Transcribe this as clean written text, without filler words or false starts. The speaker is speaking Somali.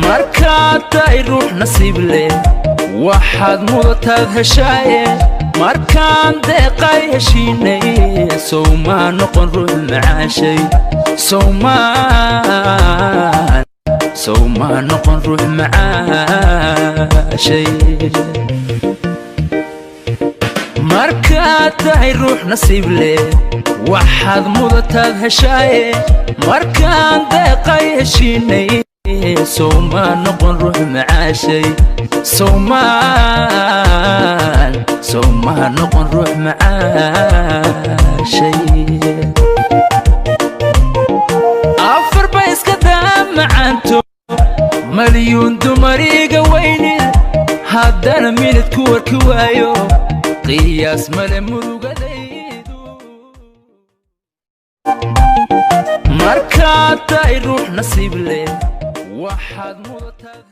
markaad tahay ruux nasiib leh waxaad mudataad heshaaye markaan deeqay heshiinay sow maa noqon ruux macaashay sow maa noqon ruux macaashay markaad tahay ruux nasiib leh waxaad mudataad heshaaye markaan deeqay heshiinay sow maa noqon ruux macaashay sow maa noqon ruux macaashay afar ba iska daa macaanto malyuun dumar iga weynin haddana minid ku warki waayo qiyaas male murugadaydu markaad tahay ruux nasiib leh waxaad mudataad